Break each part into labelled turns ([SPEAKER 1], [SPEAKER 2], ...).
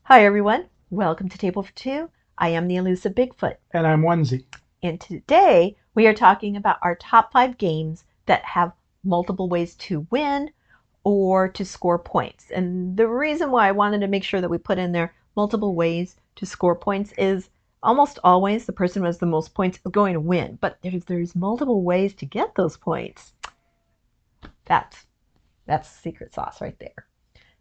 [SPEAKER 1] Hi everyone, welcome to Table for Two. I am the Elusive Bigfoot.
[SPEAKER 2] And I'm Onezie.
[SPEAKER 1] And today we are talking about our top 5 games that have multiple ways to win or to score points. And the reason why I wanted to make sure that we put in there multiple ways to score points is almost always the person who has the most points is going to win. But there's multiple ways to get those points. That's secret sauce right there.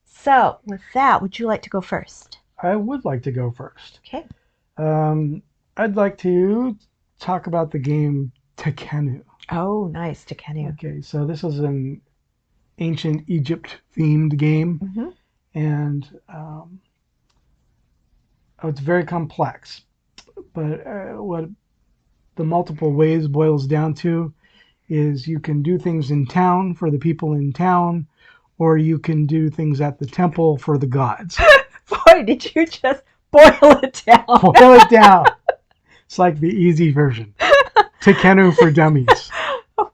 [SPEAKER 1] So with that, would you like to go first?
[SPEAKER 2] I would like to go first.
[SPEAKER 1] Okay.
[SPEAKER 2] I'd like to talk about the game Tekhenu.
[SPEAKER 1] Oh, nice. Tekhenu.
[SPEAKER 2] Okay, so this is an ancient Egypt themed game, and it's very complex. But what the multiple ways boils down to is you can do things in town for the people in town, or you can do things at the temple for the gods.
[SPEAKER 1] Boy, did you just boil it down.
[SPEAKER 2] Boil it down. It's like the easy version. Tekhenu for dummies.
[SPEAKER 1] Oh,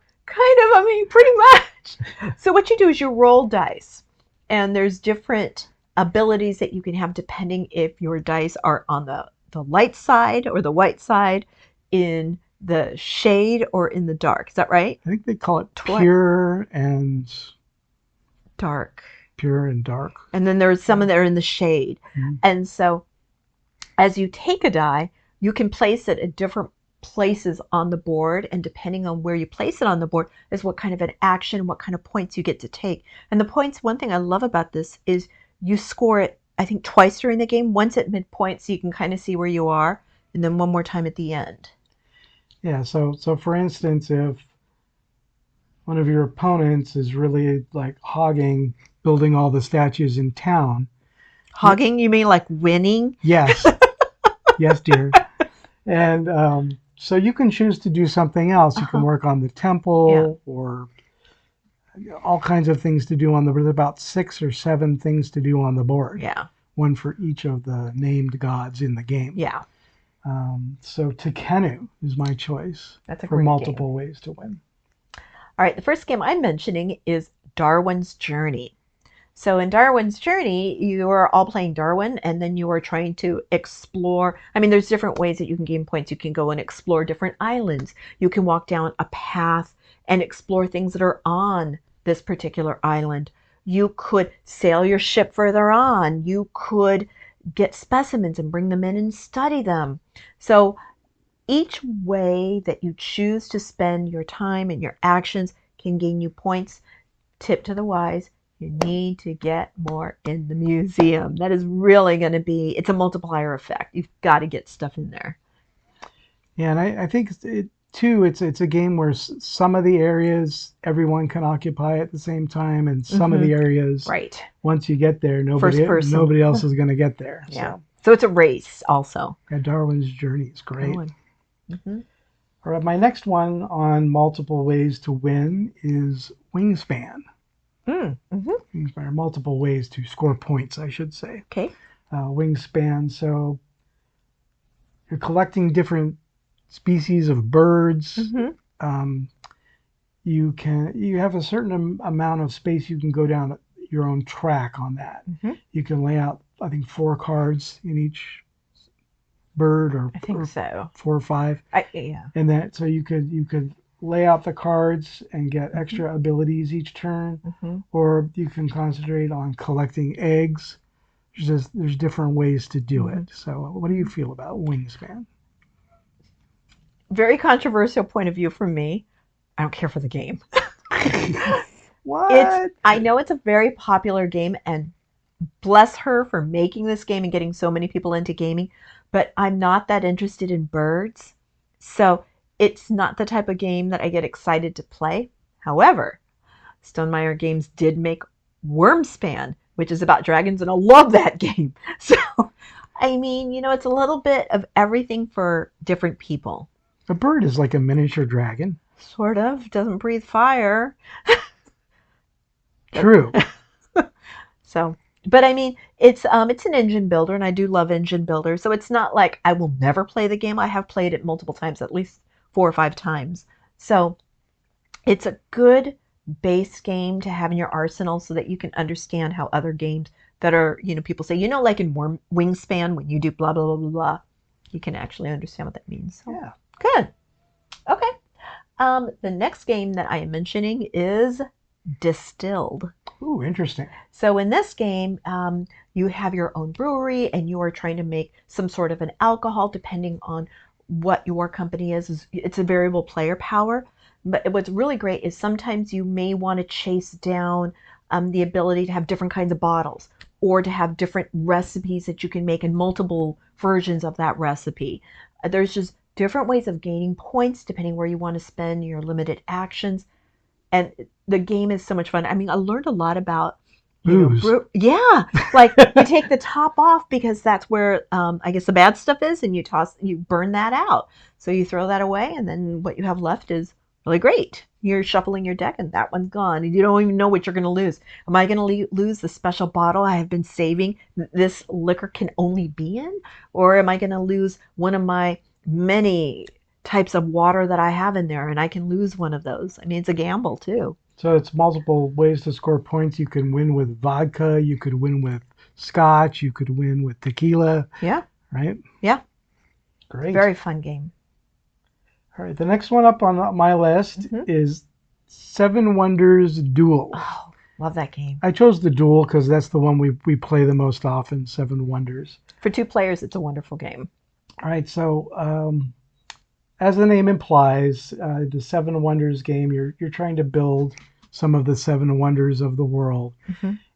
[SPEAKER 1] pretty much. So what you do is you roll dice, and there's different abilities that you can have depending if your dice are on the light side or the white side, in the shade or in the dark. Is that right?
[SPEAKER 2] I think they call it pure and
[SPEAKER 1] dark.
[SPEAKER 2] Pure and dark.
[SPEAKER 1] And then there's some that are in the shade. And so as you take a die, you can place it at different places on the board, and depending on where you place it on the board is what kind of an action, what kind of points you get to take. And the points, one thing I love about this is you score it, I think, twice during the game. Once at midpoint, so you can kind of see where you are, and then one more time at the end.
[SPEAKER 2] Yeah, so for instance, if one of your opponents is really like hogging building all the statues in town.
[SPEAKER 1] Hogging? You mean like winning?
[SPEAKER 2] Yes. Yes, dear. And so you can choose to do something else. You can work on the temple or all kinds of things to do on the board. There's about 6 or 7 things to do on the board.
[SPEAKER 1] Yeah.
[SPEAKER 2] One for each of the named gods in the game.
[SPEAKER 1] Yeah.
[SPEAKER 2] So Tekhenu is my choice.
[SPEAKER 1] That's a
[SPEAKER 2] for
[SPEAKER 1] great
[SPEAKER 2] multiple
[SPEAKER 1] game.
[SPEAKER 2] ways to win.
[SPEAKER 1] All right, the first game I'm mentioning is Darwin's Journey. So in Darwin's Journey, you are all playing Darwin, and then you are trying to explore. I mean, there's different ways that you can gain points. You can go and explore different islands. You can walk down a path and explore things that are on this particular island. You could sail your ship further on. You could get specimens and bring them in and study them. So each way that you choose to spend your time and your actions can gain you points. Tip to the wise, you need to get more in the museum. That is really going to be, it's a multiplier effect. You've got to get stuff in there.
[SPEAKER 2] Yeah, and I think it's a game where some of the areas everyone can occupy at the same time, and some of the areas,
[SPEAKER 1] right,
[SPEAKER 2] once you get there, nobody else is going to get there.
[SPEAKER 1] Yeah. So it's a race also.
[SPEAKER 2] Yeah, Darwin's Journey is great.
[SPEAKER 1] All
[SPEAKER 2] right, my next one on multiple ways to win is Wingspan. Wingspan, or multiple ways to score points, I should say.
[SPEAKER 1] Okay.
[SPEAKER 2] Wingspan. So you're collecting different species of birds. You have a certain amount of space you can go down your own track on that. You can lay out, I think, 4 cards in each bird, or
[SPEAKER 1] I think so.
[SPEAKER 2] 4 or 5.
[SPEAKER 1] Yeah.
[SPEAKER 2] And that, so you could lay out the cards and get extra abilities each turn, or you can concentrate on collecting eggs. There's different ways to do it. So what do you feel about Wingspan?
[SPEAKER 1] Very controversial point of view from me. I don't care for the game.
[SPEAKER 2] What?
[SPEAKER 1] I know it's a very popular game, and bless her for making this game and getting so many people into gaming, but I'm not that interested in birds. So it's not the type of game that I get excited to play. However, Stonemaier Games did make Wormspan, which is about dragons, and I love that game. So, I mean, it's a little bit of everything for different people.
[SPEAKER 2] A bird is like a miniature dragon.
[SPEAKER 1] Sort of. Doesn't breathe fire.
[SPEAKER 2] True.
[SPEAKER 1] So, but I mean, it's an engine builder, and I do love engine builders. So it's not like I will never play the game. I have played it multiple times, at least 4 or 5 times. So it's a good base game to have in your arsenal so that you can understand how other games that are, people say, like in Wingspan, when you do blah, blah, blah, blah, blah, you can actually understand what that means. So,
[SPEAKER 2] Yeah.
[SPEAKER 1] good. Okay. The next game that I am mentioning is Distilled.
[SPEAKER 2] Ooh, interesting.
[SPEAKER 1] So in this game, you have your own brewery and you are trying to make some sort of an alcohol depending on what your company is. It's a variable player power. But what's really great is sometimes you may want to chase down the ability to have different kinds of bottles or to have different recipes that you can make in multiple versions of that recipe. There's just different ways of gaining points depending where you want to spend your limited actions. And the game is so much fun. I mean, I learned a lot about,
[SPEAKER 2] Booze.
[SPEAKER 1] Yeah, like you take the top off because that's where I guess the bad stuff is, and you burn that out. So you throw that away, and then what you have left is really great. You're shuffling your deck, and that one's gone, and you don't even know what you're going to lose. Am I going to lose the special bottle I have been saving that this liquor can only be in, or am I going to lose one of my many types of water that I have in there, and I can lose one of those? I mean, it's a gamble too.
[SPEAKER 2] So it's multiple ways to score points. You can win with vodka. You could win with scotch. You could win with tequila.
[SPEAKER 1] Yeah.
[SPEAKER 2] Right?
[SPEAKER 1] Yeah.
[SPEAKER 2] Great.
[SPEAKER 1] Very fun game.
[SPEAKER 2] All right. The next one up on my list is Seven Wonders Duel.
[SPEAKER 1] Oh, love that game.
[SPEAKER 2] I chose the Duel because that's the one we play the most often, Seven Wonders.
[SPEAKER 1] For 2 players, it's a wonderful game.
[SPEAKER 2] All right. So as the name implies, the Seven Wonders game, you're trying to build some of the 7 wonders of the world.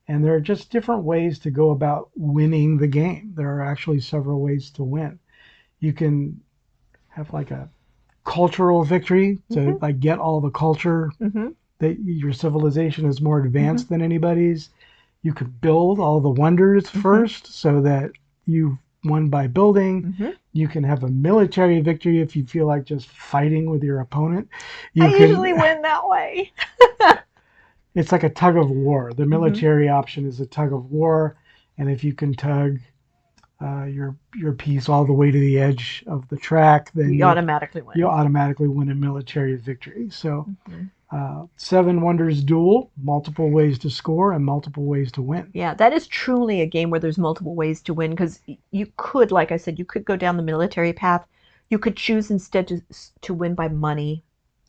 [SPEAKER 2] And there are just different ways to go about winning the game. There are actually several ways to win. You can have like a cultural victory to like get all the culture that your civilization is more advanced than anybody's. You could build all the wonders first so that you've won by building. You can have a military victory if you feel like just fighting with your opponent.
[SPEAKER 1] I usually win that way.
[SPEAKER 2] It's like a tug of war. The military option is a tug of war, and if you can tug your piece all the way to the edge of the track, then
[SPEAKER 1] you automatically win.
[SPEAKER 2] You automatically win a military victory. So, 7 Wonders Duel, multiple ways to score and multiple ways to win.
[SPEAKER 1] Yeah, that is truly a game where there's multiple ways to win because you could, like I said, you could go down the military path. You could choose instead to win by money.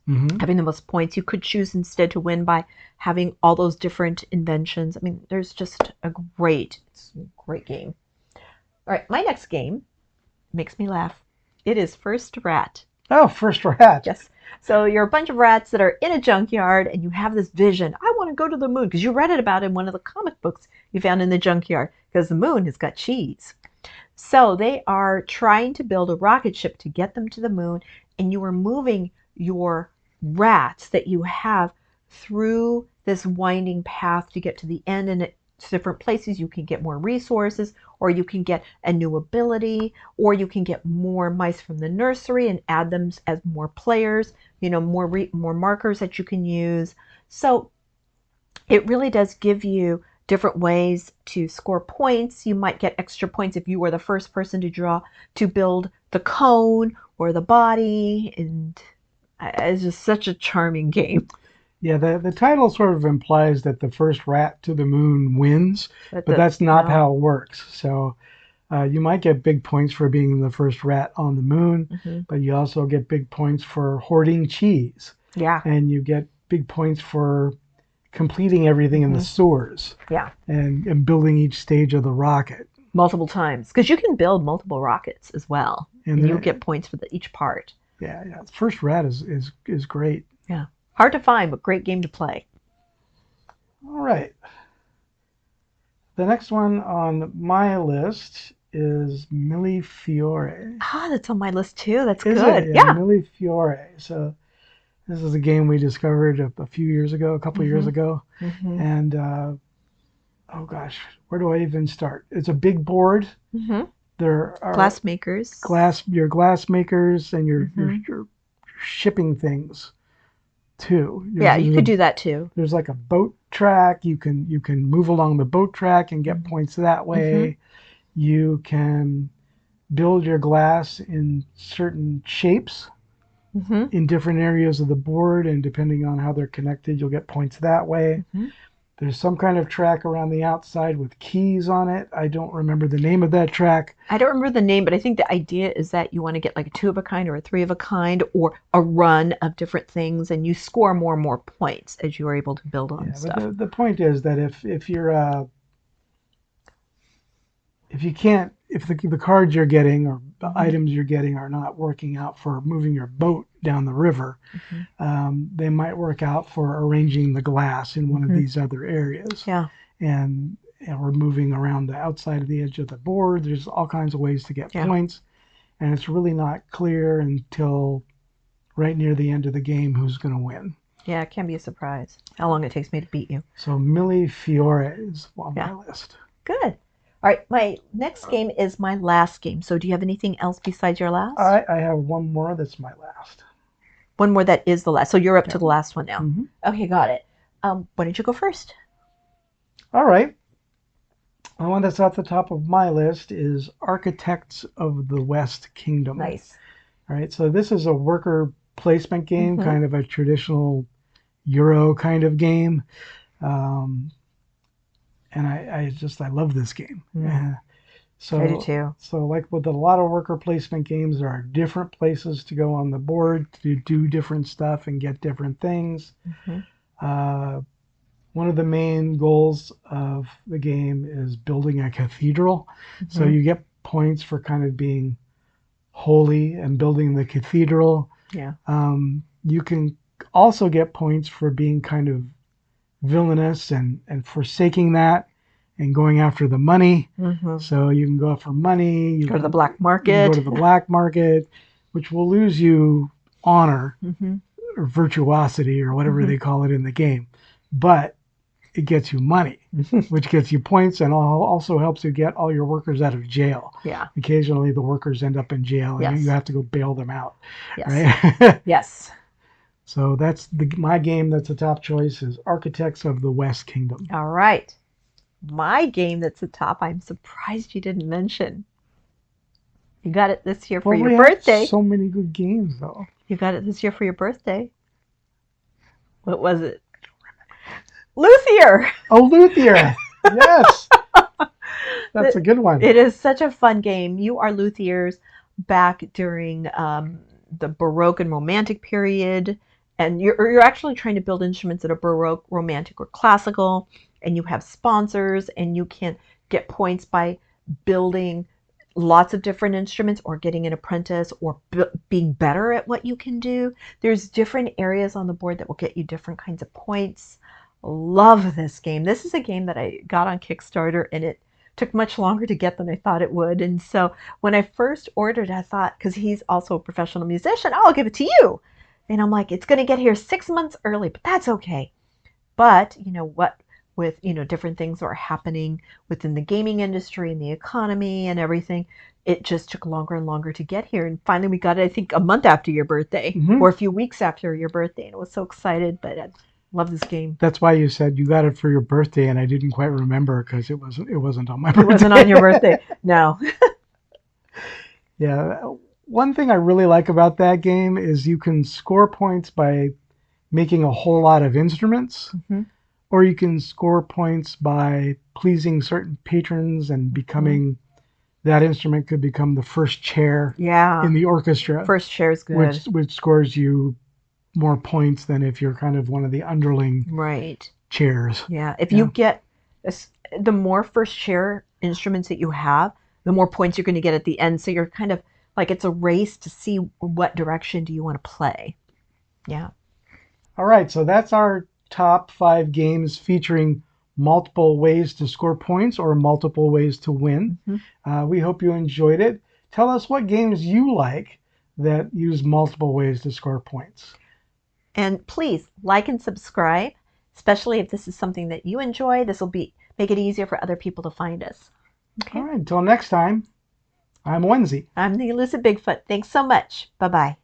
[SPEAKER 1] Having the most points. You could choose instead to win by having all those different inventions. I mean, there's just it's a great game. All right, my next game makes me laugh. It is First Rat.
[SPEAKER 2] Oh, First Rat.
[SPEAKER 1] Yes. So you're a bunch of rats that are in a junkyard and you have this vision. I want to go to the moon because you read it about in one of the comic books you found in the junkyard because the moon has got cheese. So they are trying to build a rocket ship to get them to the moon, and you are moving your rats that you have through this winding path to get to the end, and at different places you can get more resources, or you can get a new ability, or you can get more mice from the nursery and add them as more players, more markers that you can use. So it really does give you different ways to score points. You might get extra points if you were the first person to build the cone or the body, and it's just such a charming game.
[SPEAKER 2] Yeah, the title sort of implies that the first rat to the moon wins, but that's not how it works. So you might get big points for being the first rat on the moon, but you also get big points for hoarding cheese.
[SPEAKER 1] Yeah.
[SPEAKER 2] And you get big points for completing everything in the sewers.
[SPEAKER 1] Yeah.
[SPEAKER 2] And building each stage of the rocket.
[SPEAKER 1] Multiple times, because you can build multiple rockets as well, and you'll get points for each part.
[SPEAKER 2] Yeah. First Rat is great.
[SPEAKER 1] Yeah. Hard to find, but great game to play.
[SPEAKER 2] All right. The next one on my list is Mille Fiori.
[SPEAKER 1] Ah, that's on my list too. That's
[SPEAKER 2] is
[SPEAKER 1] good.
[SPEAKER 2] It? Yeah, Mille Fiori. So this is a game we discovered a few years ago, a couple years ago. And oh gosh, where do I even start? It's a big board. There are
[SPEAKER 1] glass makers.
[SPEAKER 2] Your glass makers and your shipping things too.
[SPEAKER 1] You could do that too.
[SPEAKER 2] There's like a boat track. You can move along the boat track and get points that way. You can build your glass in certain shapes in different areas of the board, and depending on how they're connected, you'll get points that way. There's some kind of track around the outside with keys on it. I don't remember the name of that track.
[SPEAKER 1] I don't remember the name, but I think the idea is that you want to get like a two of a kind or a three of a kind or a run of different things, and you score more and more points as you are able to build on
[SPEAKER 2] Yeah,
[SPEAKER 1] stuff.
[SPEAKER 2] but the point is that if you're if you can't, if the cards you're getting or the items you're getting are not working out for moving your boat down the river, they might work out for arranging the glass in one of these other areas.
[SPEAKER 1] Yeah.
[SPEAKER 2] And we're moving around the outside of the edge of the board. There's all kinds of ways to get points, and it's really not clear until right near the end of the game who's going to win.
[SPEAKER 1] Yeah, it can be a surprise how long it takes me to beat you.
[SPEAKER 2] So Mille Fiori is on my list.
[SPEAKER 1] Good. All right, my next game is my last game. So do you have anything else besides your last?
[SPEAKER 2] I have one more that's my last.
[SPEAKER 1] One more that is the last. So you're up to the last one now.
[SPEAKER 2] Mm-hmm.
[SPEAKER 1] Okay, got it. Why don't you go first?
[SPEAKER 2] All right. The one that's at the top of my list is Architects of the West Kingdom.
[SPEAKER 1] Nice.
[SPEAKER 2] All right, so this is a worker placement game, kind of a traditional Euro kind of game. And I love this game. So,
[SPEAKER 1] I do too.
[SPEAKER 2] So like with a lot of worker placement games, there are different places to go on the board to do different stuff and get different things. One of the main goals of the game is building a cathedral. So you get points for kind of being holy and building the cathedral.
[SPEAKER 1] Yeah.
[SPEAKER 2] You can also get points for being kind of villainous and forsaking that and going after the money. So you can go after money. You
[SPEAKER 1] go to the black market.
[SPEAKER 2] You can go to the black market, which will lose you honor or virtuosity or whatever they call it in the game. But it gets you money, which gets you points and also helps you get all your workers out of jail.
[SPEAKER 1] Yeah.
[SPEAKER 2] Occasionally the workers end up in jail and you have to go bail them out.
[SPEAKER 1] Yes.
[SPEAKER 2] Right?
[SPEAKER 1] Yes.
[SPEAKER 2] So that's my game that's the top choice is Architects of the West Kingdom.
[SPEAKER 1] All right. My game that's the top, I'm surprised you didn't mention. You got it this year for your birthday.
[SPEAKER 2] So many good games, though.
[SPEAKER 1] You got it this year for your birthday. What was it? Luthier.
[SPEAKER 2] Oh, Luthier. Yes. That's a good one.
[SPEAKER 1] It is such a fun game. You are luthiers back during the Baroque and Romantic period. And you're actually trying to build instruments that are Baroque, Romantic, or Classical. And you have sponsors, and you can get points by building lots of different instruments or getting an apprentice or being better at what you can do. There's different areas on the board that will get you different kinds of points. Love this game. This is a game that I got on Kickstarter, and it took much longer to get than I thought it would. And so when I first ordered, I thought, because he's also a professional musician, I'll give it to you. And I'm like, it's going to get here 6 months early, but that's okay. But you know what? With different things that are happening within the gaming industry and the economy and everything, it just took longer and longer to get here. And finally we got it, I think, a month after your birthday or a few weeks after your birthday. And I was so excited, but I love this game.
[SPEAKER 2] That's why you said you got it for your birthday, and I didn't quite remember because it wasn't on my birthday.
[SPEAKER 1] It wasn't on your birthday. No.
[SPEAKER 2] Yeah. One thing I really like about that game is you can score points by making a whole lot of instruments. Or you can score points by pleasing certain patrons and becoming that instrument could become the first chair in the orchestra.
[SPEAKER 1] First chair is good.
[SPEAKER 2] Which scores you more points than if you're kind of one of the underling chairs.
[SPEAKER 1] Yeah. If you get the more first chair instruments that you have, the more points you're going to get at the end. So you're kind of like it's a race to see what direction do you want to play. Yeah.
[SPEAKER 2] All right. So that's our top 5 games featuring multiple ways to score points or multiple ways to win. We hope you enjoyed it. Tell us what games you like that use multiple ways to score points.
[SPEAKER 1] And please like and subscribe, especially if this is something that you enjoy. This will make it easier for other people to find us. Okay.
[SPEAKER 2] All right. Until next time, I'm Onezie.
[SPEAKER 1] I'm the Elusive Bigfoot. Thanks so much. Bye-bye.